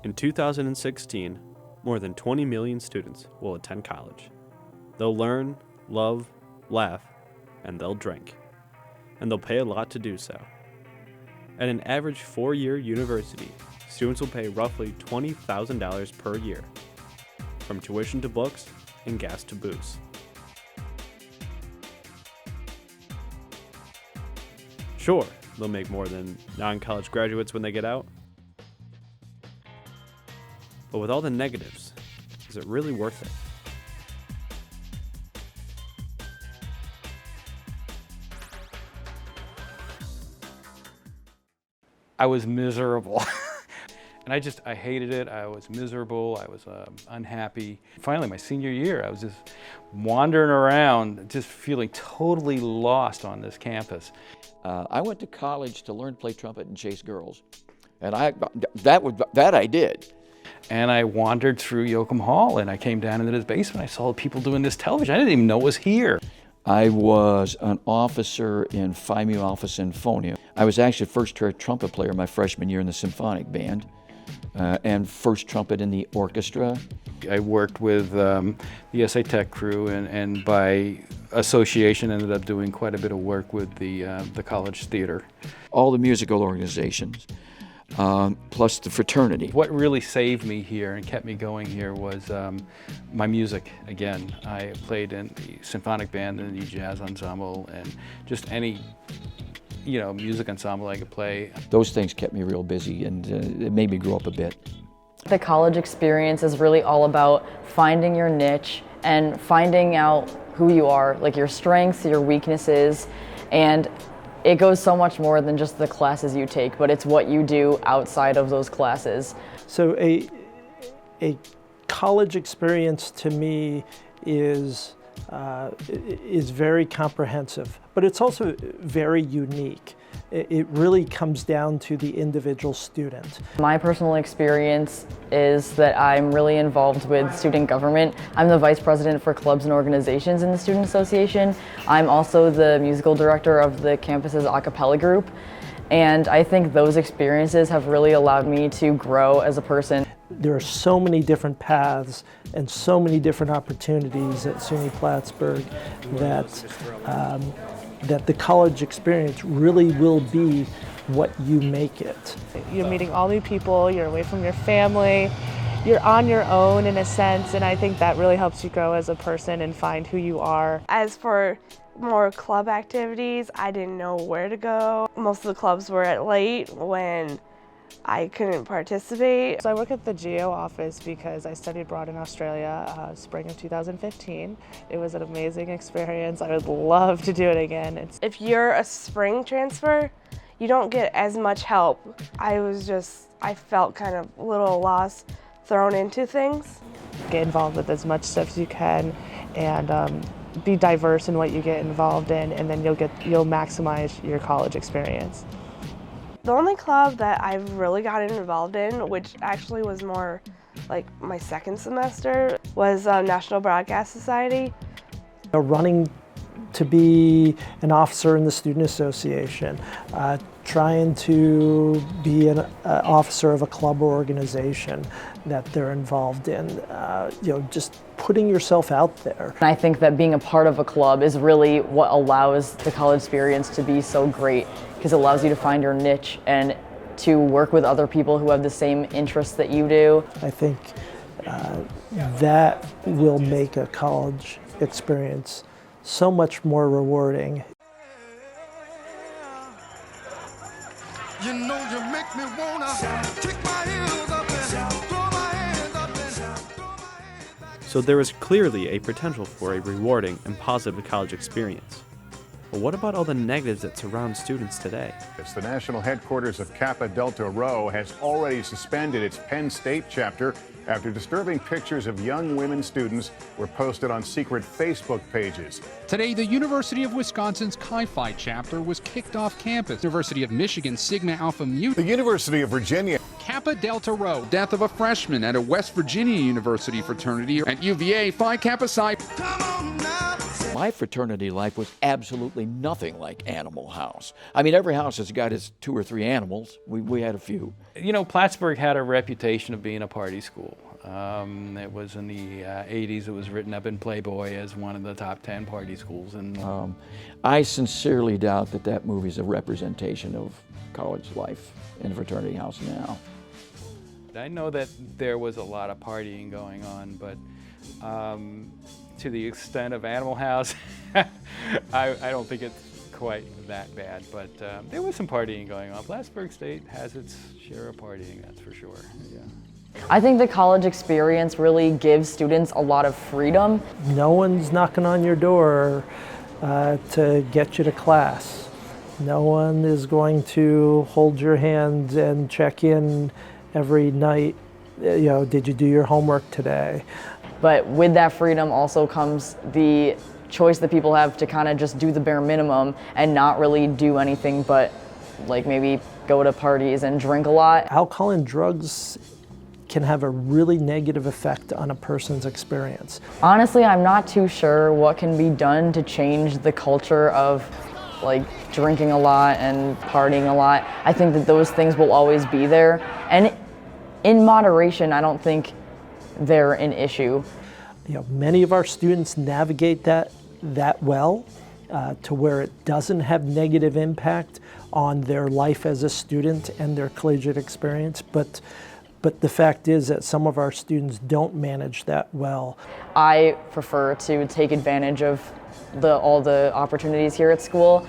In 2016, more than 20 million students will attend college. They'll learn, love, laugh, and they'll drink. And they'll pay a lot to do so. At an average 4-year university, students will pay roughly $20,000 per year, from tuition to books and gas to booze. Sure, they'll make more than non-college graduates when they get out. But with all the negatives, is it really worth it? I was miserable. And I hated it. I was miserable. I was unhappy. Finally, my senior year, I was just wandering around, just feeling totally lost on this campus. I went to college to learn to play trumpet and chase girls. And that I did. And I wandered through Yoakum Hall, and I came down into this basement. I saw people doing this television. I didn't even know it was here. I was an officer in Phi Mu Alpha Sinfonia. I was actually first trumpet player my freshman year in the symphonic band, and first trumpet in the orchestra. I worked with the SA Tech crew, and by association ended up doing quite a bit of work with the college theater. All the musical organizations. Plus the fraternity. What really saved me here and kept me going here was my music. Again, I played in the symphonic band and the jazz ensemble, and just any music ensemble I could play. Those things kept me real busy, and it made me grow up a bit. The college experience is really all about finding your niche and finding out who you are, like your strengths, your weaknesses, and it goes so much more than just the classes you take, but it's what you do outside of those classes. So a college experience to me is very comprehensive, but it's also very unique. It really comes down to the individual student. My personal experience is that I'm really involved with student government. I'm the vice president for clubs and organizations in the Student Association. I'm also the musical director of the campus's a cappella group. And I think those experiences have really allowed me to grow as a person. There are so many different paths and so many different opportunities at SUNY Plattsburgh that the college experience really will be what you make it. You're meeting all new people, you're away from your family, you're on your own in a sense, and I think that really helps you grow as a person and find who you are. As for more club activities, I didn't know where to go. Most of the clubs were at late when I couldn't participate. So I work at the GEO office because I studied abroad in Australia, spring of 2015. It was an amazing experience. I would love to do it again. If you're a spring transfer, you don't get as much help. I felt kind of a little lost, thrown into things. Get involved with as much stuff as you can, and be diverse in what you get involved in, and then you'll maximize your college experience. The only club that I've really gotten involved in, which actually was more like my second semester, was National Broadcast Society. Running to be an officer in the Student Association, trying to be an officer of a club or organization that they're involved in, just putting yourself out there. I think that being a part of a club is really what allows the college experience to be so great, because it allows you to find your niche and to work with other people who have the same interests that you do. I think that will make a college experience so much more rewarding. You know you make me wanna kick my heels up and throw my hands up and throw my hands back. So there is clearly a potential for a rewarding and positive college experience. But what about all the negatives that surround students today? The national headquarters of Kappa Delta Rho has already suspended its Penn State chapter after disturbing pictures of young women students were posted on secret Facebook pages. Today, the University of Wisconsin's Chi Phi chapter was kicked off campus. University of Michigan Sigma Alpha Mu. The University of Virginia. Kappa Delta Rho. Death of a freshman at a West Virginia University fraternity. At UVA, Phi Kappa Psi. My fraternity life was absolutely nothing like Animal House. I mean, every house has got its 2 or 3 animals. We had a few. You know, Plattsburgh had a reputation of being a party school. It was in the 80s, it was written up in Playboy as one of the top 10 party schools. And I sincerely doubt that that movie is a representation of college life in a fraternity house now. I know that there was a lot of partying going on, but to the extent of Animal House, I don't think it's quite that bad, but there was some partying going on. Plattsburgh State has its share of partying, that's for sure. Yeah. I think the college experience really gives students a lot of freedom. No one's knocking on your door to get you to class. No one is going to hold your hand and check in every night, you know, did you do your homework today? But with that freedom also comes the choice that people have to kind of just do the bare minimum and not really do anything but like maybe go to parties and drink a lot. Alcohol and drugs can have a really negative effect on a person's experience. Honestly, I'm not too sure what can be done to change the culture of like drinking a lot and partying a lot. I think that those things will always be there. And in moderation, I don't think they're an issue. You know, many of our students navigate that well to where it doesn't have negative impact on their life as a student and their collegiate experience, but the fact is that some of our students don't manage that well. I prefer to take advantage of all the opportunities here at school,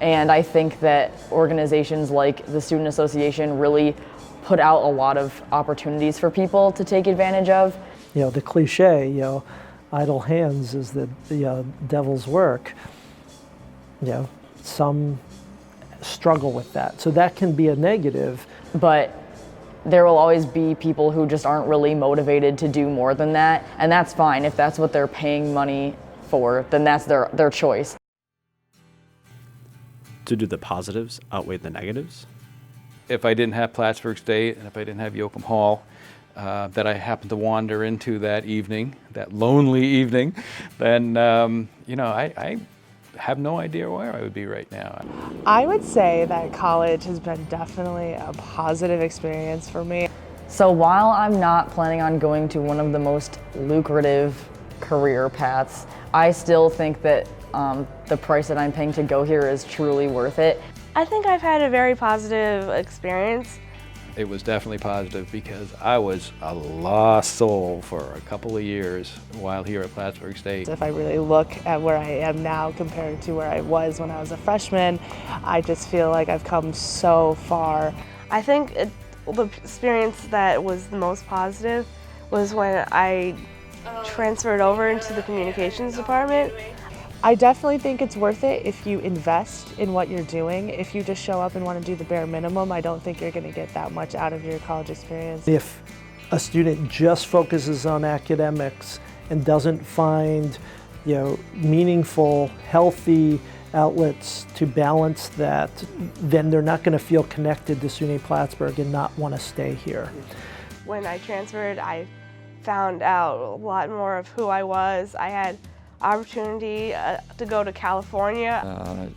and I think that organizations like the Student Association really put out a lot of opportunities for people to take advantage of. You know, the cliche, you know, idle hands is the devil's work. You know, some struggle with that. So that can be a negative. But there will always be people who just aren't really motivated to do more than that, and that's fine. If that's what they're paying money for, then that's their choice. So do the positives outweigh the negatives? If I didn't have Plattsburgh State and if I didn't have Yoakum Hall, that I happened to wander into that evening, that lonely evening, then, you know, I have no idea where I would be right now. I would say that college has been definitely a positive experience for me. So while I'm not planning on going to one of the most lucrative career paths, I still think that the price that I'm paying to go here is truly worth it. I think I've had a very positive experience. It was definitely positive because I was a lost soul for a couple of years while here at Plattsburgh State. If I really look at where I am now compared to where I was when I was a freshman, I just feel like I've come so far. I think the experience that was the most positive was when I transferred over into the communications department. I definitely think it's worth it if you invest in what you're doing. If you just show up and want to do the bare minimum, I don't think you're going to get that much out of your college experience. If a student just focuses on academics and doesn't find, you know, meaningful, healthy outlets to balance that, then they're not going to feel connected to SUNY Plattsburgh and not want to stay here. When I transferred, I found out a lot more of who I was. I had opportunity to go to California.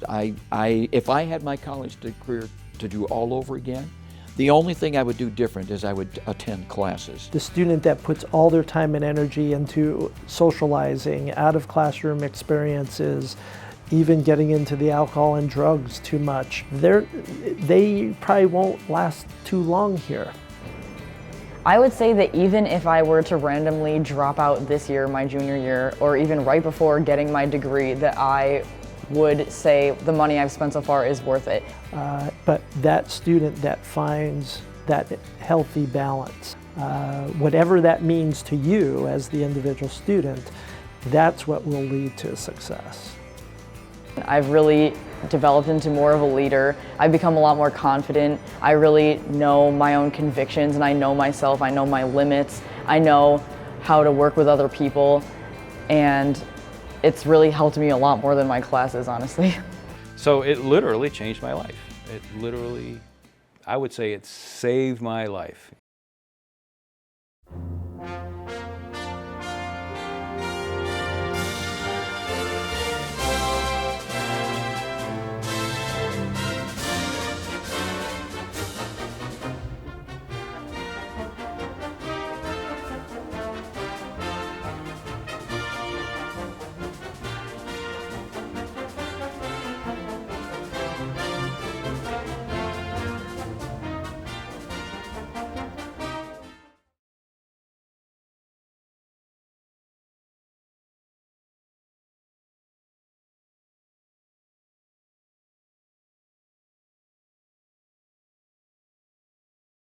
If I had my college career to do all over again, the only thing I would do different is I would attend classes. The student that puts all their time and energy into socializing, out of classroom experiences, even getting into the alcohol and drugs too much, they probably won't last too long here. I would say that even if I were to randomly drop out this year, my junior year, or even right before getting my degree, that I would say the money I've spent so far is worth it. But that student that finds that healthy balance, whatever that means to you as the individual student, that's what will lead to success. I've really developed into more of a leader. I've become a lot more confident. I really know my own convictions and I know myself, I know my limits, I know how to work with other people, and it's really helped me a lot more than my classes, honestly. So it literally changed my life. It literally, I would say it saved my life.